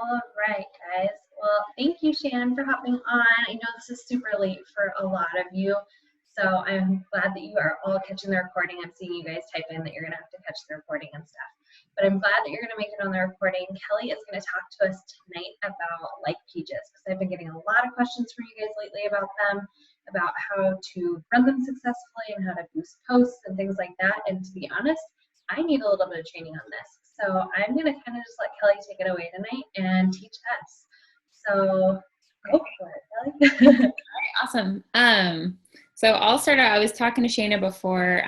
All right, guys. Well, thank you, Shannon, for hopping on. I know this is super late for a lot of you, so I'm glad that you are all catching the recording. I'm seeing you guys type in that you're going to have to catch the recording and stuff, but I'm glad that you're going to make it on the recording. Kellie is going to talk to us tonight about like pages, because I've been getting a lot of questions from you guys lately about them, about how to run them successfully and how to boost posts and things like that. And to be honest, I need a little bit of training on this. So I'm going to kind of just let Kellie take it away tonight and teach us. So go for it, Kellie. All right, awesome. So I'll start out. I was talking to Shayna before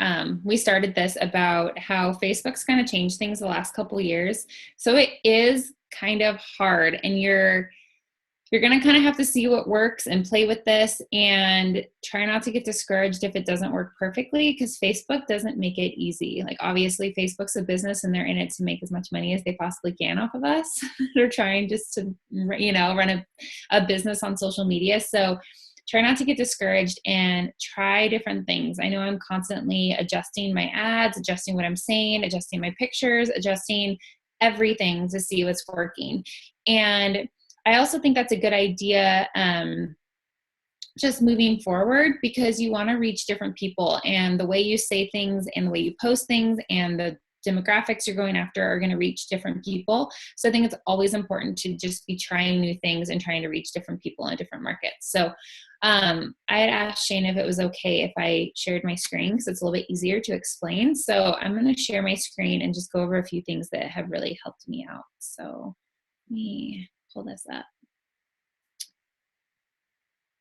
we started this about how Facebook's kind of changed things the last couple of years. So it is kind of hard, and you're going to kind of have to see what works and play with this and try not to get discouraged if it doesn't work perfectly, because Facebook doesn't make it easy. Like, obviously Facebook's a business and they're in it to make as much money as they possibly can off of us. They're trying just to, run a business on social media. So try not to get discouraged and try different things. I know I'm constantly adjusting my ads, adjusting what I'm saying, adjusting my pictures, adjusting everything to see what's working. And I also think that's a good idea just moving forward, because you want to reach different people, and the way you say things and the way you post things and the demographics you're going after are going to reach different people. So I think it's always important to just be trying new things and trying to reach different people in different markets. So I had asked Shane if it was okay if I shared my screen, because it's a little bit easier to explain. So I'm going to share my screen and just go over a few things that have really helped me out. So let me pull this up.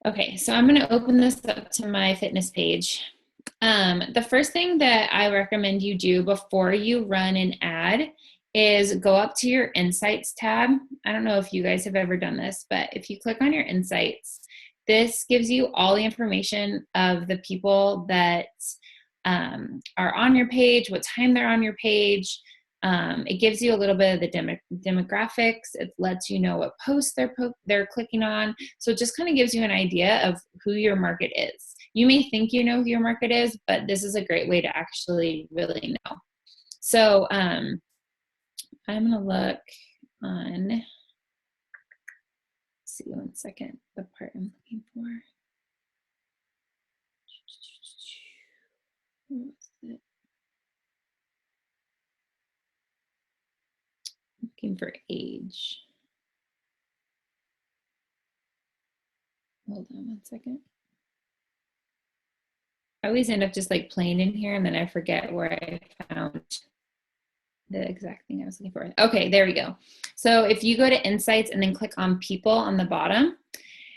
Okay, so I'm going to open this up to my fitness page. The first thing that I recommend you do before you run an ad is go up to your Insights tab. I don't know if you guys have ever done this, but if you click on your Insights, this gives you all the information of the people that are on your page, what time they're on your page. It gives you a little bit of the demographics. It lets you know what posts they're clicking on. So it just kind of gives you an idea of who your market is. You may think you know who your market is, but this is a great way to actually really know. So I'm going to look on, let's see, one second, the part I'm looking for. What was it? Looking for age. Hold on one second. I always end up just like playing in here, and then I forget where I found the exact thing I was looking for. Okay, there we go. So if you go to Insights and then click on People on the bottom,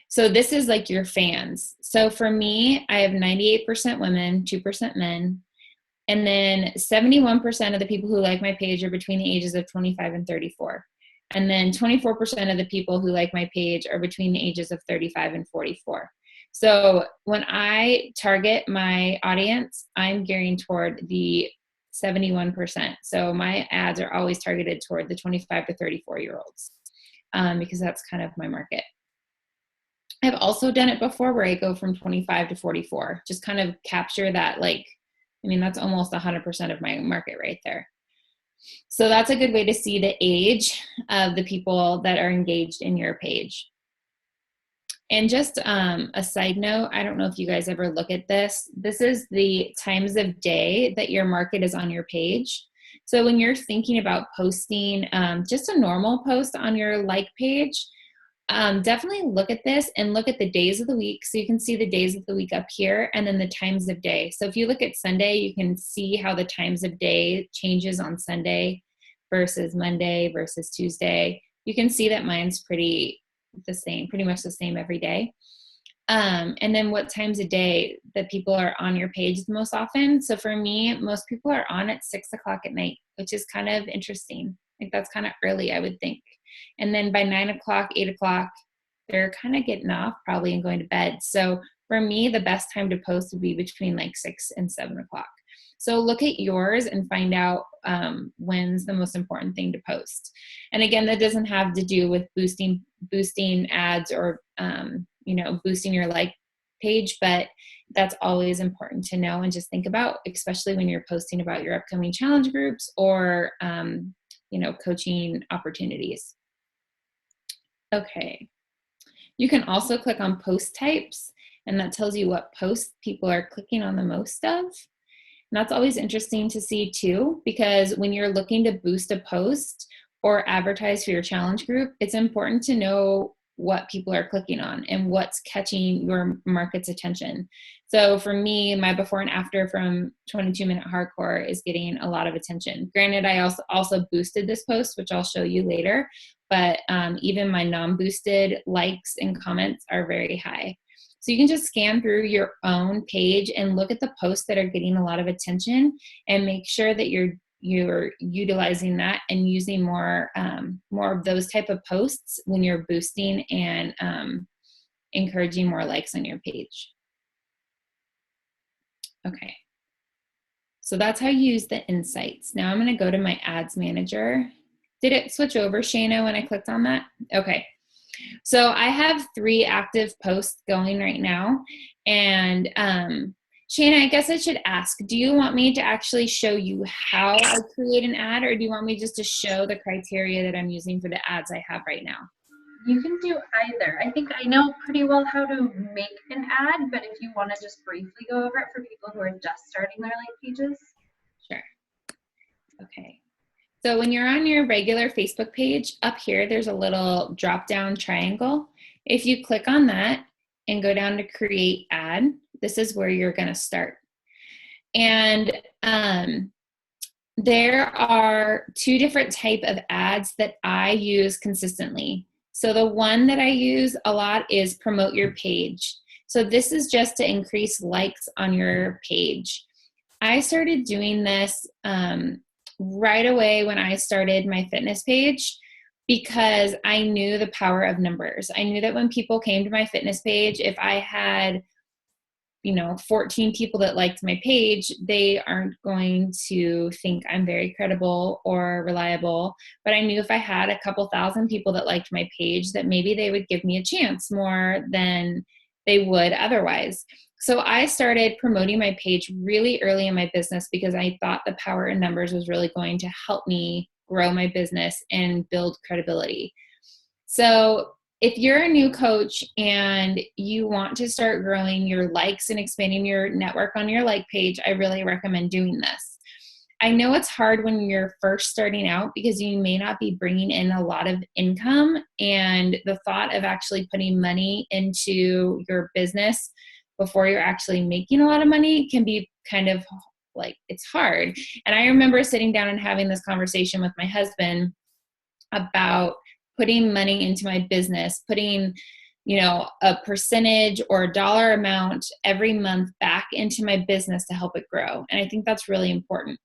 so this is like your fans. So for me, I have 98% women, 2% men. And then 71% of the people who like my page are between the ages of 25 and 34. And then 24% of the people who like my page are between the ages of 35 and 44. So when I target my audience, I'm gearing toward the 71%. So my ads are always targeted toward the 25 to 34-year-olds because that's kind of my market. I've also done it before where I go from 25 to 44, just kind of capture that, like, I mean, that's almost 100% of my market right there. So that's a good way to see the age of the people that are engaged in your page. And just a side note, I don't know if you guys ever look at this. This is the times of day that your market is on your page. So when you're thinking about posting just a normal post on your like page, definitely look at this and look at the days of the week. So you can see the days of the week up here, and then the times of day. So if you look at Sunday, you can see how the times of day changes on Sunday versus Monday versus Tuesday. You can see that mine's pretty much the same every day. And then what times of day that people are on your page the most often. So for me, most people are on at 6 o'clock at night, which is kind of interesting. Like, that's kind of early, I would think. And then by 9 o'clock, 8 o'clock, they're kind of getting off probably and going to bed. So for me, the best time to post would be between like 6 and 7 o'clock. So look at yours and find out when's the most important thing to post. And again, that doesn't have to do with boosting ads or, boosting your like page, but that's always important to know and just think about, especially when you're posting about your upcoming challenge groups or, coaching opportunities. Okay. You can also click on post types, and that tells you what posts people are clicking on the most of. And that's always interesting to see too, because when you're looking to boost a post or advertise for your challenge group, it's important to know what people are clicking on and what's catching your market's attention. So for me, my before and after from 22-minute hardcore is getting a lot of attention. Granted, I also boosted this post, which I'll show you later, but even my non-boosted likes and comments are very high. So you can just scan through your own page and look at the posts that are getting a lot of attention and make sure that you're utilizing that and using more of those type of posts when you're boosting and encouraging more likes on your page. Okay. So that's how you use the insights. Now I'm going to go to my ads manager. Did it switch over, Shayna, when I clicked on that? Okay. So I have 3 active posts going right now. And Shayna, I guess I should ask, do you want me to actually show you how I create an ad, or do you want me just to show the criteria that I'm using for the ads I have right now? You can do either. I think I know pretty well how to make an ad, but if you want to just briefly go over it for people who are just starting their like pages. Sure. Okay. So when you're on your regular Facebook page, up here, there's a little drop-down triangle. If you click on that and go down to create ad, this is where you're going to start. And there are 2 different type of ads that I use consistently. So the one that I use a lot is promote your page. So this is just to increase likes on your page. I started doing this right away when I started my fitness page because I knew the power of numbers. I knew that when people came to my fitness page, if I had 14 people that liked my page, they aren't going to think I'm very credible or reliable. But I knew if I had a couple thousand people that liked my page, that maybe they would give me a chance more than they would otherwise. So I started promoting my page really early in my business because I thought the power in numbers was really going to help me grow my business and build credibility. So if you're a new coach and you want to start growing your likes and expanding your network on your like page, I really recommend doing this. I know it's hard when you're first starting out because you may not be bringing in a lot of income, and the thought of actually putting money into your business before you're actually making a lot of money can be kind of like, it's hard. And I remember sitting down and having this conversation with my husband about putting money into my business, putting, a percentage or a dollar amount every month back into my business to help it grow. And I think that's really important.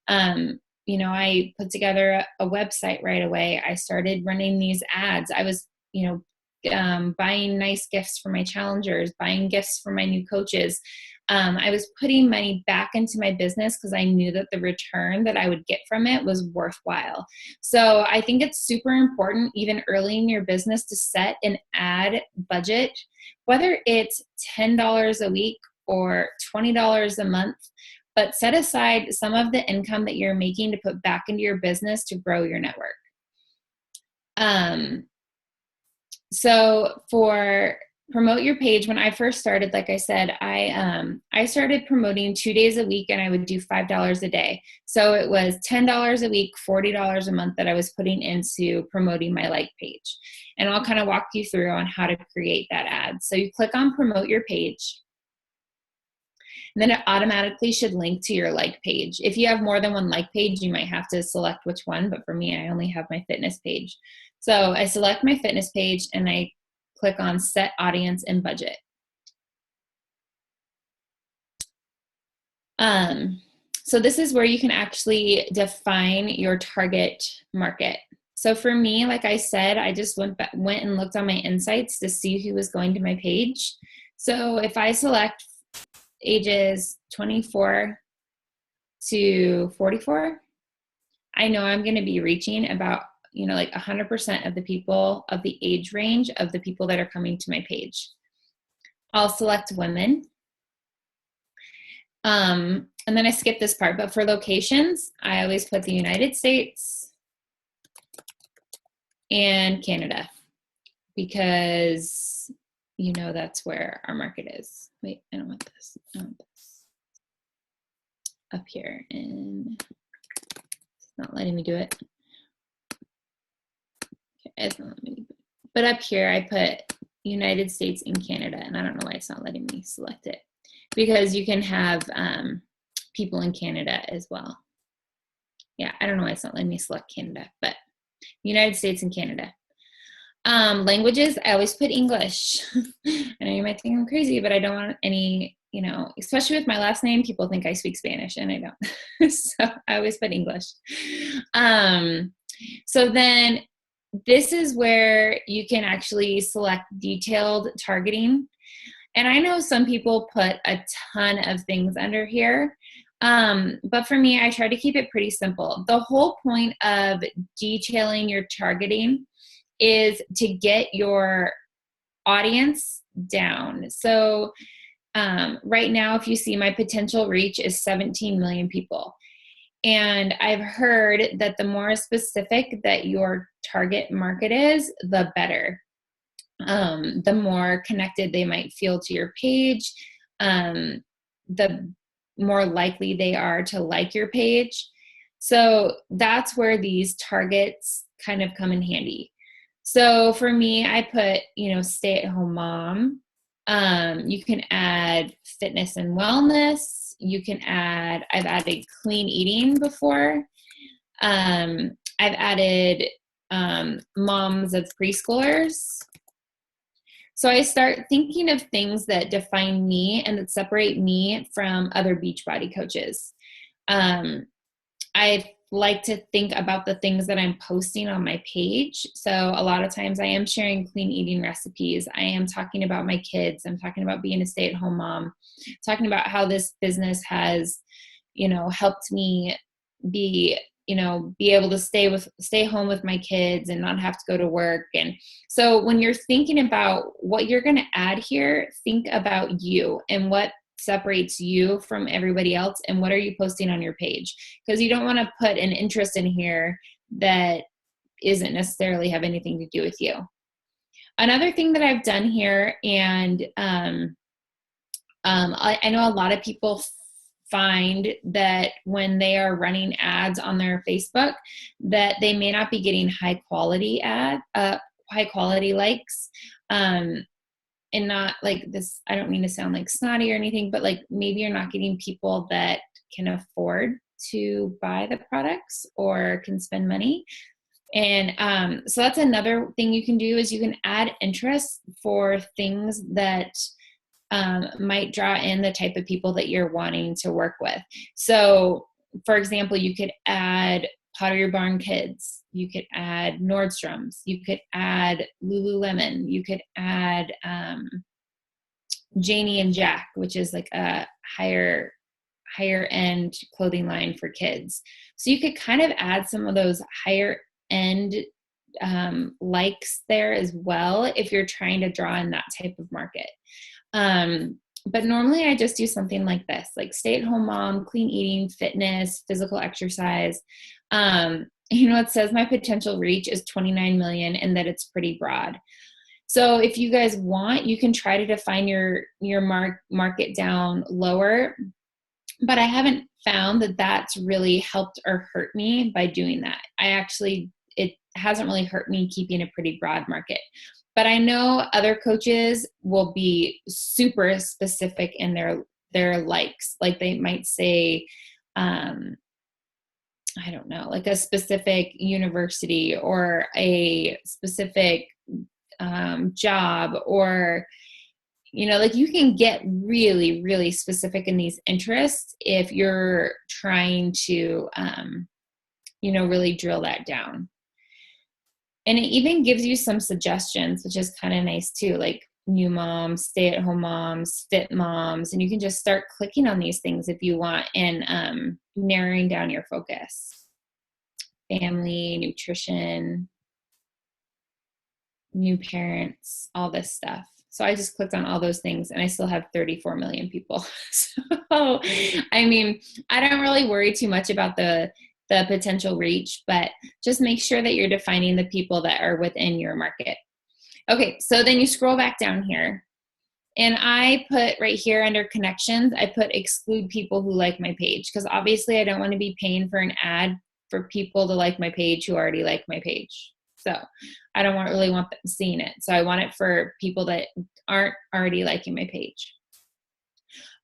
I put together a website right away. I started running these ads. I was, buying nice gifts for my challengers, buying gifts for my new coaches. I was putting money back into my business because I knew that the return that I would get from it was worthwhile. So I think it's super important, even early in your business, to set an ad budget, whether it's $10 a week or $20 a month, but set aside some of the income that you're making to put back into your business to grow your network. So for promote your page, when I first started, like I said, I started promoting 2 days a week, and I would do $5 a day. So it was $10 a week, $40 a month that I was putting into promoting my like page. And I'll kind of walk you through on how to create that ad. So you click on promote your page, and then it automatically should link to your like page. If you have more than one like page, you might have to select which one, but for me, I only have my fitness page. So I select my fitness page and I click on set audience and budget. So this is where you can actually define your target market. So for me, like I said, I just went and looked on my insights to see who was going to my page. So if I select ages 24 to 44, I know I'm going to be reaching about, like 100% of the people of the age range of the people that are coming to my page. I'll select women. And then I skip this part, but for locations, I always put the United States and Canada. because you know that's where our market is. Wait, I don't want this. I want this up here, and it's not letting me do it. Okay, it's not letting me do it. But up here I put United States and Canada, and I don't know why it's not letting me select it, because you can have people in Canada as well. Yeah, I don't know why it's not letting me select Canada, but United States and Canada. Languages, I always put English. I know you might think I'm crazy, but I don't want any, you know, especially with my last name, people think I speak Spanish, and I don't. So I always put English. So then this is where you can actually select detailed targeting. And I know some people put a ton of things under here. But for me, I try to keep it pretty simple. The whole point of detailing your targeting is to get your audience down. So right now, if you see, my potential reach is 17 million people. And I've heard that the more specific that your target market is, the better. The more connected they might feel to your page, the more likely they are to like your page. So that's where these targets kind of come in handy. So for me, I put, you know, stay-at-home mom. You can add fitness and wellness. You can add, I've added clean eating before. I've added moms of preschoolers. So I start thinking of things that define me and that separate me from other Beachbody coaches. I like to think about the things that I'm posting on my page. So a lot of times I am sharing clean eating recipes. I am talking about my kids. I'm talking about being a stay-at-home mom, talking about how this business has, you know, helped me be able to stay home with my kids and not have to go to work. And so when you're thinking about what you're going to add here, think about you and what separates you from everybody else, and what are you posting on your page, because you don't want to put an interest in here that isn't necessarily have anything to do with you. Another thing that I've done here, and I know a lot of people find that when they are running ads on their Facebook, that they may not be getting high quality likes. And not like this, I don't mean to sound like snotty or anything, but like maybe you're not getting people that can afford to buy the products or can spend money. And so that's another thing you can do, is you can add interest for things that might draw in the type of people that you're wanting to work with. So for example, you could add Pottery Barn Kids, you could add Nordstrom's, you could add Lululemon, you could add Janie and Jack, which is like a higher end clothing line for kids. So you could kind of add some of those higher end likes there as well if you're trying to draw in that type of market. But normally I just do something like this, like stay-at-home mom, clean eating, fitness, physical exercise. It says my potential reach is 29 million and that it's pretty broad. So if you guys want, you can try to define your market down lower, but I haven't found that that's really helped or hurt me by doing that. It hasn't really hurt me keeping a pretty broad market. But I know other coaches will be super specific in their likes. Like they might say, I don't know, like a specific university or a specific job, or, like you can get really, really specific in these interests if you're trying to, really drill that down. And it even gives you some suggestions, which is kind of nice too, like new moms, stay-at-home moms, fit moms, and you can just start clicking on these things if you want, and narrowing down your focus. Family, nutrition, new parents, all this stuff. So I just clicked on all those things and I still have 34 million people. So, I mean, I don't really worry too much about the potential reach, but just make sure that you're defining the people that are within your market. Okay, so then you scroll back down here. And I put right here under connections, I put exclude people who like my page, because obviously I don't want to be paying for an ad for people to like my page who already like my page. So I don't really want them seeing it. So I want it for people that aren't already liking my page.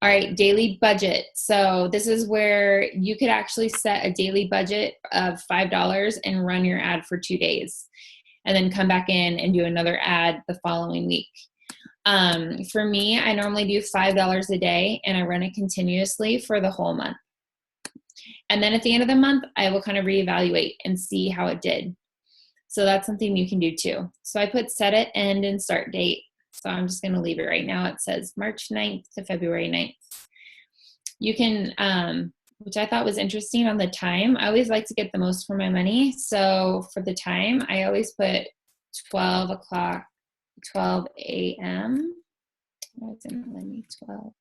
All right, daily budget. So this is where you could actually set a daily budget of $5 and run your ad for 2 days, and then come back in and do another ad the following week. For me, I normally do $5 a day, and I run it continuously for the whole month. And then at the end of the month, I will kind of reevaluate and see how it did. So that's something you can do too. So I put set it, end, and start date. So I'm just going to leave it right now. It says March 9th to February 9th. You can, which I thought was interesting on the time. I always like to get the most for my money. So for the time, I always put 12 o'clock, 12 a.m. Why isn't it letting me 12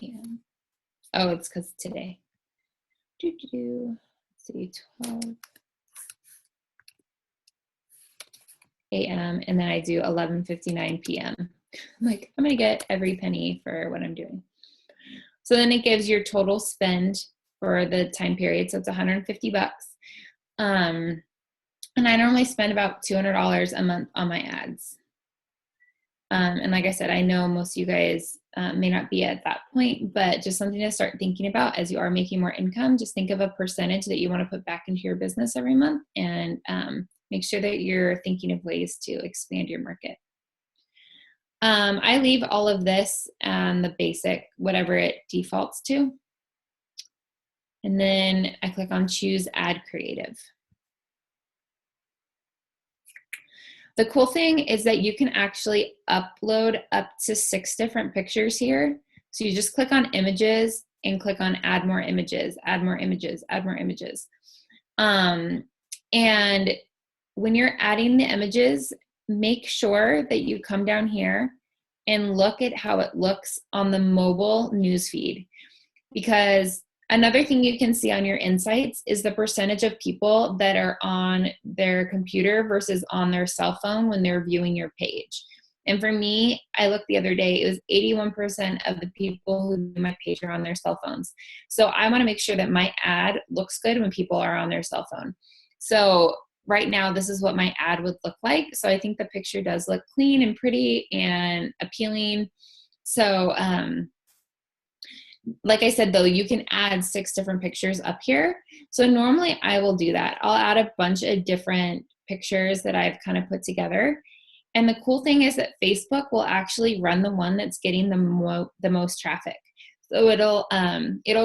a.m.? Oh, it's because today. Let's see, 12 a.m. and then I do 11:59 p.m. I'm like, I'm gonna get every penny for what I'm doing. So then it gives your total spend for the time period. So it's $150. And I normally spend about $200 a month on my ads. And like I said, I know most of you guys may not be at that point, but just something to start thinking about as you are making more income. Just think of a percentage that you want to put back into your business every month, and make sure that you're thinking of ways to expand your market. I leave all of this on the basic, whatever it defaults to. And then I click on choose ad creative. The cool thing is that you can actually upload up to 6 different pictures here. So you just click on images and click on add more images, add more images, add more images. And when you're adding the images, make sure that you come down here and look at how it looks on the mobile newsfeed. Because another thing you can see on your insights is the percentage of people that are on their computer versus on their cell phone when they're viewing your page. And for me, I looked the other day, it was 81% of the people who view my page are on their cell phones. So I want to make sure that my ad looks good when people are on their cell phone. So right now, this is what my ad would look like. So I think the picture does look clean and pretty and appealing. So, like I said, though, you can add 6 different pictures up here. So normally I will do that. I'll add a bunch of different pictures that I've kind of put together. And the cool thing is that Facebook will actually run the one that's getting the most traffic. So it'll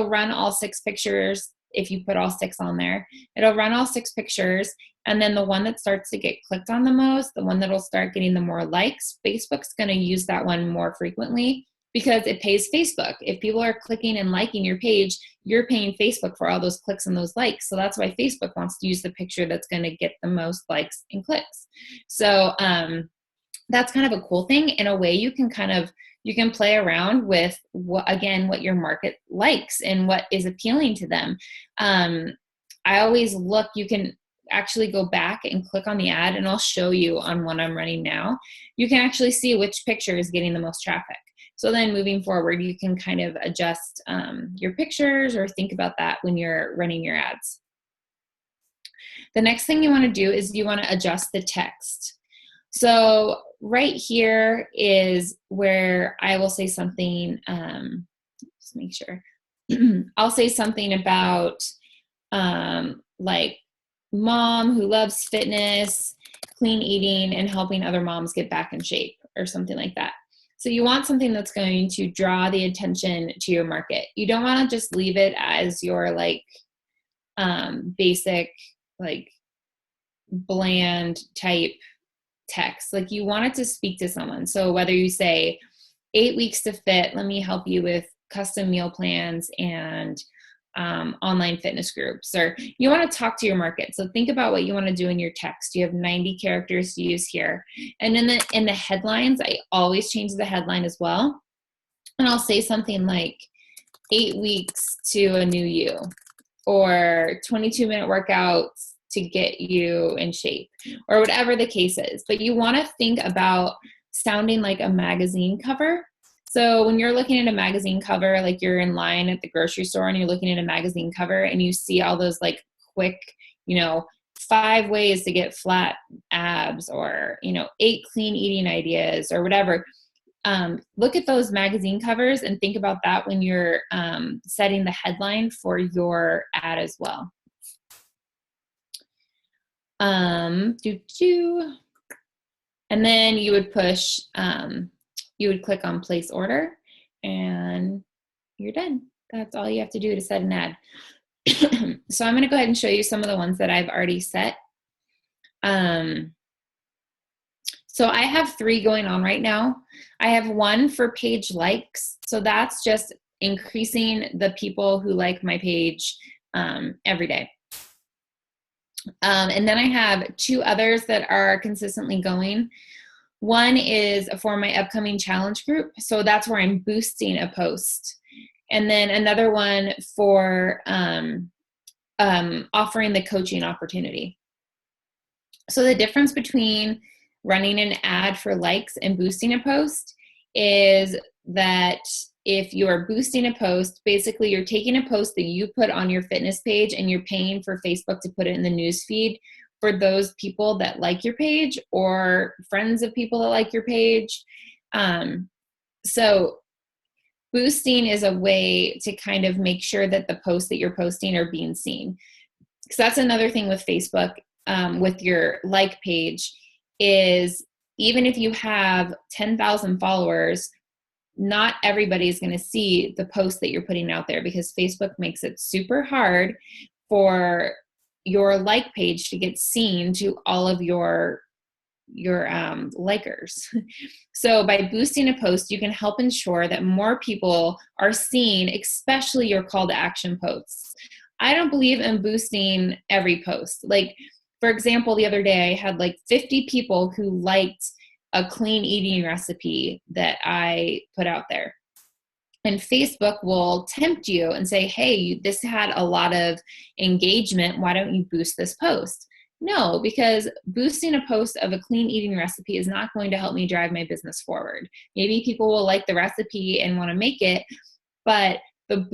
run all 6 pictures. If you put all 6 on there, it'll run all 6 pictures. And then the one that starts to get clicked on the most, the one that'll start getting the more likes, Facebook's going to use that one more frequently, because it pays Facebook. If people are clicking and liking your page, you're paying Facebook for all those clicks and those likes. So that's why Facebook wants to use the picture that's going to get the most likes and clicks. So that's kind of a cool thing. In a way, you can play around with what your market likes and what is appealing to them. I always look, you can actually go back and click on the ad, and I'll show you on one I'm running now. You can actually see which picture is getting the most traffic. So then moving forward, you can kind of adjust your pictures or think about that when you're running your ads. The next thing you want to do is you want to adjust the text. So right here is where I will say something, just make sure. I'll say something about like mom who loves fitness, clean eating, and helping other moms get back in shape or something like that. So you want something that's going to draw the attention to your market. You don't want to just leave it as your like basic, like bland type text. Like you want it to speak to someone. So whether you say 8 weeks to fit, let me help you with custom meal plans and online fitness groups, or you want to talk to your market. So think about what you want to do in your text. You have 90 characters to use here. And in the headlines, I always change the headline as well. And I'll say something like 8 weeks to a new you, or 22-minute workouts to get you in shape, or whatever the case is. But you want to think about sounding like a magazine cover. So when you're looking at a magazine cover, like you're in line at the grocery store and you're looking at a magazine cover and you see all those like quick, 5 ways to get flat abs, or 8 clean eating ideas, or whatever. Look at those magazine covers and think about that when you're setting the headline for your ad as well. And then you would push, you would click on place order and you're done. That's all you have to do to set an ad. So I'm going to go ahead and show you some of the ones that I've already set. So I have 3 going on right now. I have one for page likes. So that's just increasing the people who like my page every day. And then I have 2 others that are consistently going. One is for my upcoming challenge group. So that's where I'm boosting a post. And then another one for offering the coaching opportunity. So the difference between running an ad for likes and boosting a post is that if you are boosting a post, basically you're taking a post that you put on your fitness page and you're paying for Facebook to put it in the news feed for those people that like your page or friends of people that like your page. So boosting is a way to kind of make sure that the posts that you're posting are being seen. Because that's another thing with Facebook, with your like page, is even if you have 10,000 followers, not everybody is going to see the post that you're putting out there, because Facebook makes it super hard for your like page to get seen to all of your likers. So by boosting a post, you can help ensure that more people are seeing, especially your call to action posts. I don't believe in boosting every post. Like, for example, the other day I had like 50 people who liked a clean eating recipe that I put out there. And Facebook will tempt you and say, hey, this had a lot of engagement. Why don't you boost this post? No, because boosting a post of a clean eating recipe is not going to help me drive my business forward. Maybe people will like the recipe and want to make it, but the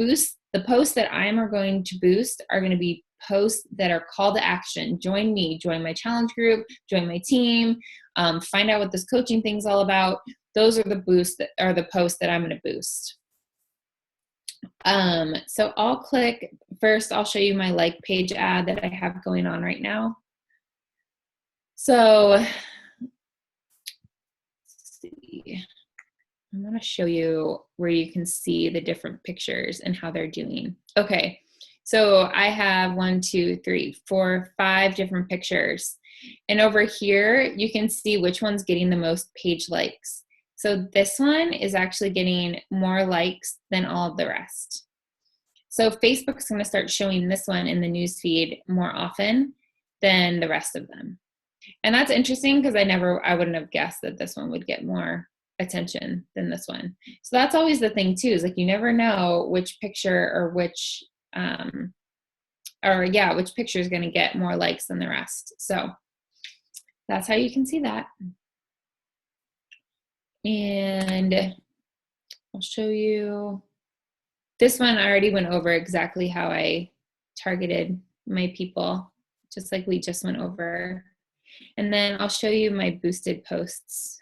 posts that I am going to boost are going to be posts that are call to action. Join me, join my challenge group, join my team, find out what this coaching thing's all about. Those are the posts that I'm going to boost. So I'll click, first I'll show you my like page ad that I have going on right now. So let's see. I'm going to show you where you can see the different pictures and how they're doing. Okay. So I have 1, 2, 3, 4, 5 different pictures. And over here, you can see which one's getting the most page likes. So this one is actually getting more likes than all of the rest. So Facebook's going to start showing this one in the newsfeed more often than the rest of them. And that's interesting because I wouldn't have guessed that this one would get more attention than this one. So that's always the thing too, is like you never know which picture or which picture is going to get more likes than the rest. So that's how you can see that. And I'll show you this one. I already went over exactly how I targeted my people, just like we just went over. And then I'll show you my boosted posts.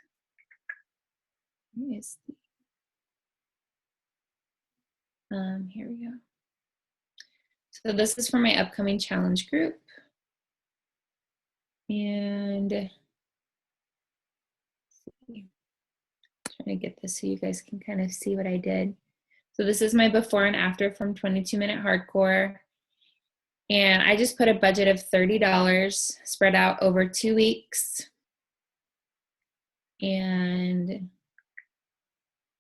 Here we go. So this is for my upcoming challenge group. And trying to get this so you guys can kind of see what I did. So this is my before and after from 22 Minute Hardcore. And I just put a budget of $30 spread out over 2 weeks. And let's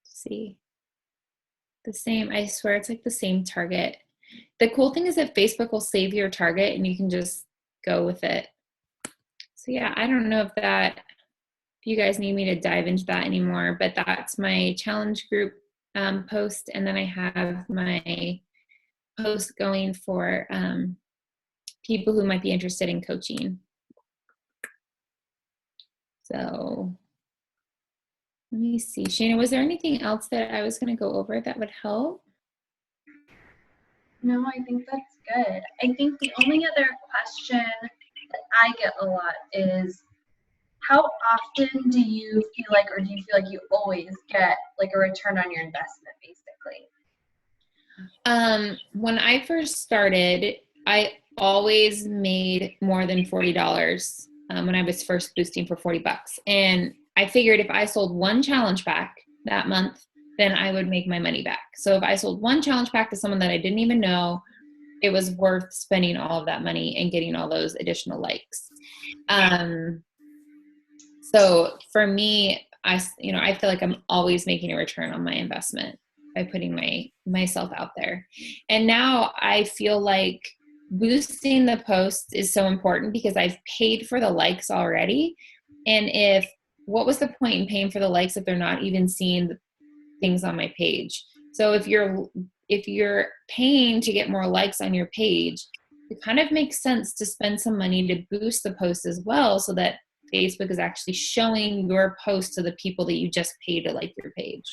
see, the same, I swear it's like the same target. The cool thing is that Facebook will save your target and you can just go with it. So yeah, I don't know if you guys need me to dive into that anymore, but that's my challenge group post. And then I have my post going for people who might be interested in coaching. So let me see. Shana, was there anything else that I was going to go over that would help? No, I think that's good. I think the only other question that I get a lot is, how often do you feel like, or do you feel like you always get like a return on your investment, basically? When I first started, I always made more than $40 when I was first boosting for $40. And I figured if I sold one challenge pack that month, then I would make my money back. So if I sold one challenge pack to someone that I didn't even know, it was worth spending all of that money and getting all those additional likes. So for me, I feel like I'm always making a return on my investment by putting myself out there. And now I feel like boosting the posts is so important because I've paid for the likes already. And what was the point in paying for the likes if they're not even seeing the things on my page? So if you're paying to get more likes on your page, it kind of makes sense to spend some money to boost the post as well, so that Facebook is actually showing your post to the people that you just paid to like your page.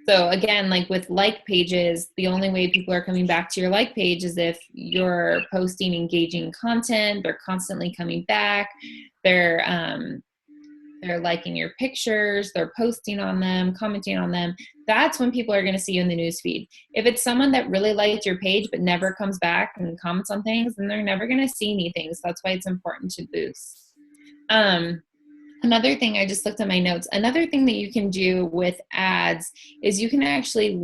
So again, like with like pages, the only way people are coming back to your like page is if you're posting engaging content, they're constantly coming back, they're liking your pictures, they're posting on them, commenting on them. That's when people are going to see you in the newsfeed. If it's someone that really liked your page but never comes back and comments on things, then they're never going to see anything. So that's why it's important to boost. Another thing, I just looked at my notes. Another thing that you can do with ads is you can actually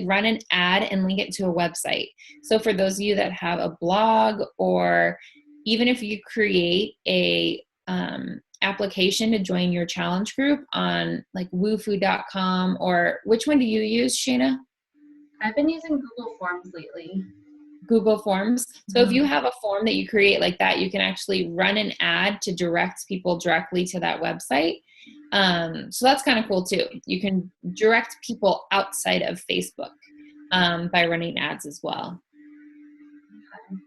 run an ad and link it to a website. So for those of you that have a blog, or even if you create a application to join your challenge group on like woofu.com, or which one do you use, Shana? I've been using Google Forms lately. Google Forms. So if you have a form that you create like that, you can actually run an ad to direct people directly to that website. So that's kind of cool too. You can direct people outside of Facebook by running ads as well. Okay.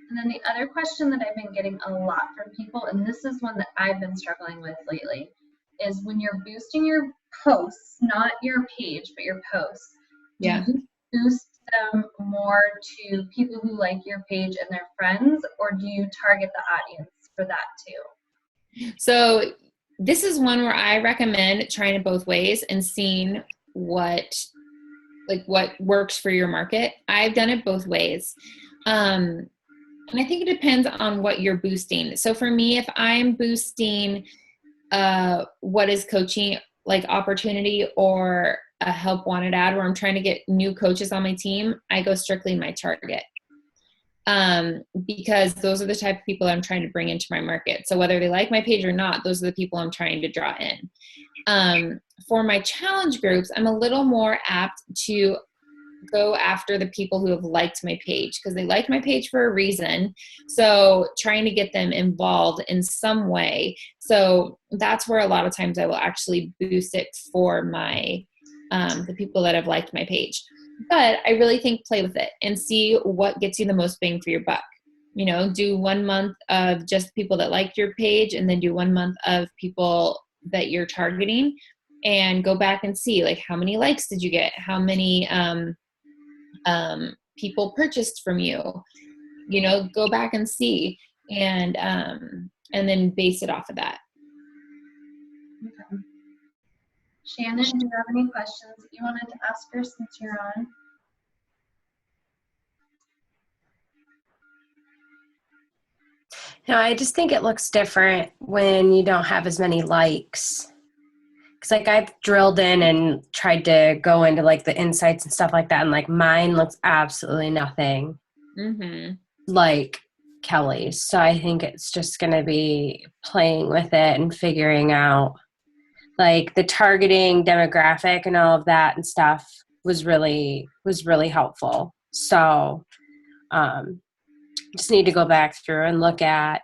And then the other question that I've been getting a lot from people, and this is one that I've been struggling with lately, is when you're boosting your posts, not your page, but your posts, do you boost them more to people who like your page and their friends, or do you target the audience for that too? So this is one where I recommend trying it both ways and seeing what works for your market. I've done it both ways. And I think it depends on what you're boosting. So for me, if I'm boosting what is coaching, like opportunity or a help wanted ad where I'm trying to get new coaches on my team, I go strictly my target. Because those are the type of people I'm trying to bring into my market. So whether they like my page or not, those are the people I'm trying to draw in. For my challenge groups, I'm a little more apt to go after the people who have liked my page, because they liked my page for a reason. So trying to get them involved in some way. So that's where a lot of times I will actually boost it for my the people that have liked my page. But I really think play with it and see what gets you the most bang for your buck. You know, do 1 month of just people that liked your page, and then do 1 month of people that you're targeting, and go back and see, like, how many likes did you get? How many people purchased from you? You know, go back and see, and then base it off of that. Okay. Shannon, do you have any questions that you wanted to ask her since you're on? No, I just think it looks different when you don't have as many likes. Because like I've drilled in and tried to go into like the insights and stuff like that, and like mine looks absolutely nothing like Kellie's. So I think it's just going to be playing with it and figuring out like the targeting demographic and all of that and stuff was really helpful. So just need to go back through and look at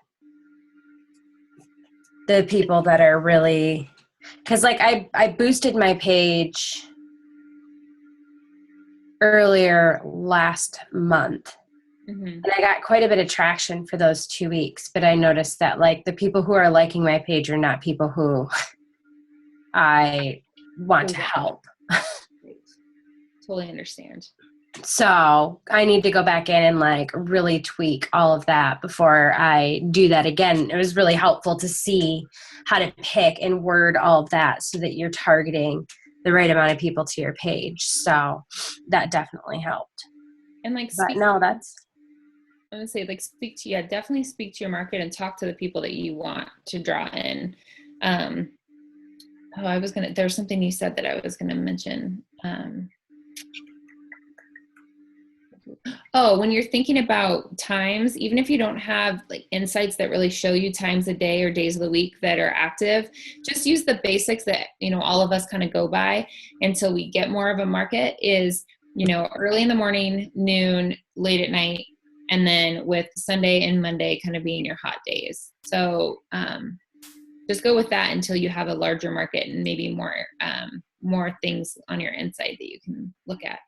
the people that are really, because like I boosted my page earlier last month, Mm-hmm. And I got quite a bit of traction for those 2 weeks, but I noticed that like the people who are liking my page are not people who I want to help. Totally understand. So I need to go back in and like really tweak all of that before I do that again. It was really helpful to see how to pick and word all of that so that you're targeting the right amount of people to your page. So that definitely helped. And like, But no, that's, I'm gonna say like definitely speak to your market and talk to the people that you want to draw in. There's something you said that I was gonna mention. When you're thinking about times, even if you don't have like insights that really show you times a day or days of the week that are active, just use the basics that, all of us kind of go by until we get more of a market is, early in the morning, noon, late at night, and then with Sunday and Monday kind of being your hot days. So just go with that until you have a larger market and maybe more things on your insight that you can look at.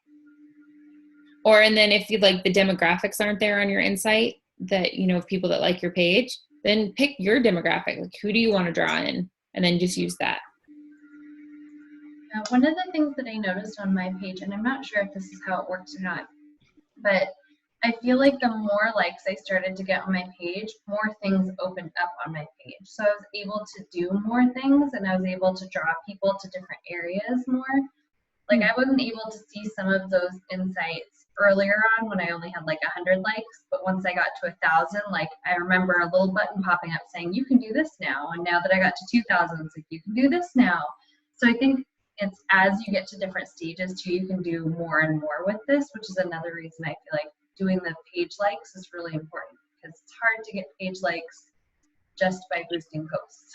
And then if you like the demographics aren't there on your insight that, of people that like your page, then pick your demographic. Like, who do you want to draw in? And then just use that. One of the things that I noticed on my page, and I'm not sure if this is how it works or not, but I feel like the more likes I started to get on my page, more things opened up on my page. So I was able to do more things and I was able to draw people to different areas more. Like I wasn't able to see some of those insights earlier on when I only had like 100 likes, but once I got to 1,000, like I remember a little button popping up saying, you can do this now. And now that I got to 2,000, it's like, you can do this now. So I think it's as you get to different stages too, you can do more and more with this, which is another reason I feel like doing the page likes is really important because it's hard to get page likes just by boosting posts.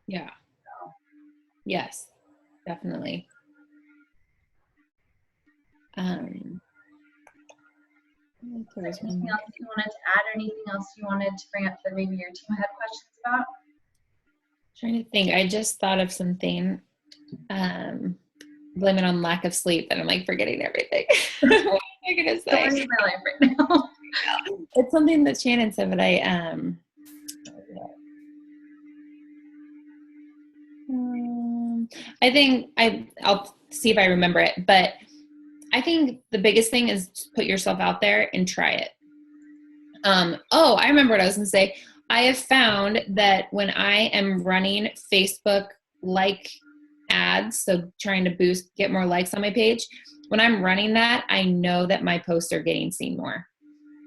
Yeah. So. Yes, definitely. Anything else you wanted to add or anything else you wanted to bring up that maybe your team had questions about? Trying to think. I just thought of something. Blame it on lack of sleep that I'm like forgetting everything. What am I gonna say? Story of my life right now. It's something that Shannon said, but I think I'll see if I remember it, but I think the biggest thing is put yourself out there and try it. I remember what I was going to say. I have found that when I am running Facebook like ads, so trying to get more likes on my page, when I'm running that, I know that my posts are getting seen more.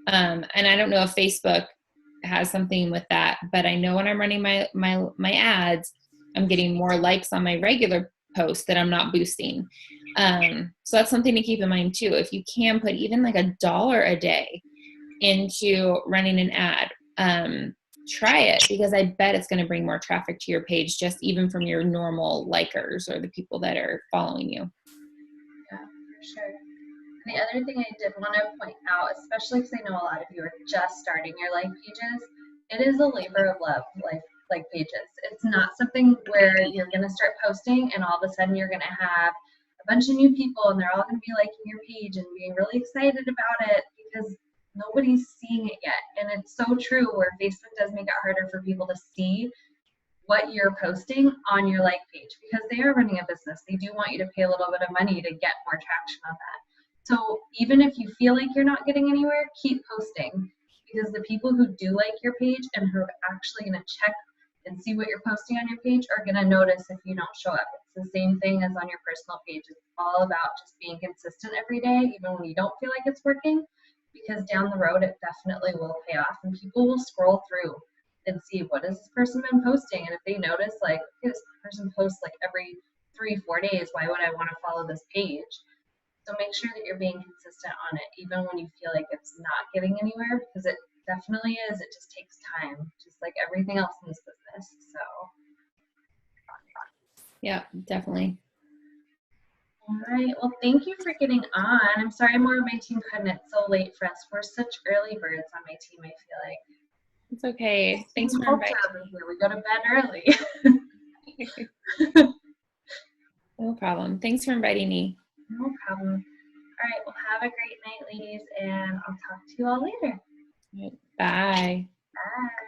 And I don't know if Facebook has something with that, but I know when I'm running my ads, I'm getting more likes on my regular posts that I'm not boosting. So that's something to keep in mind too. If you can put even like $1 a day into running an ad, try it because I bet it's going to bring more traffic to your page, just even from your normal likers or the people that are following you. Yeah, for sure. And the other thing I did want to point out, especially because I know a lot of you are just starting your like pages, it is a labor of love, like pages. It's not something where you're going to start posting and all of a sudden you're going to have a bunch of new people and they're all going to be liking your page and being really excited about it because nobody's seeing it yet. And it's so true where Facebook does make it harder for people to see what you're posting on your like page because they are running a business. They do want you to pay a little bit of money to get more traction on that. So even if you feel like you're not getting anywhere, keep posting because the people who do like your page and who are actually going to check and see what you're posting on your page are going to notice if you don't show up. It's the same thing as on your personal page. It's all about just being consistent every day, even when you don't feel like it's working, because down the road, it definitely will pay off and people will scroll through and see what has this person been posting. And if they notice like, okay, this person posts like every 3-4 days, why would I want to follow this page? So make sure that you're being consistent on it, even when you feel like it's not getting anywhere, because it definitely is. It just takes time, just like everything else in this business. So. Yeah, definitely. All right. Well, thank you for getting on. I'm sorry more of my team couldn't. It's so late for us. We're such early birds on my team, I feel like. It's okay. Thanks for inviting me. We go to bed early. No problem. Thanks for inviting me. No problem. right. Well, have a great night, ladies, and I'll talk to you all later. Bye. Bye.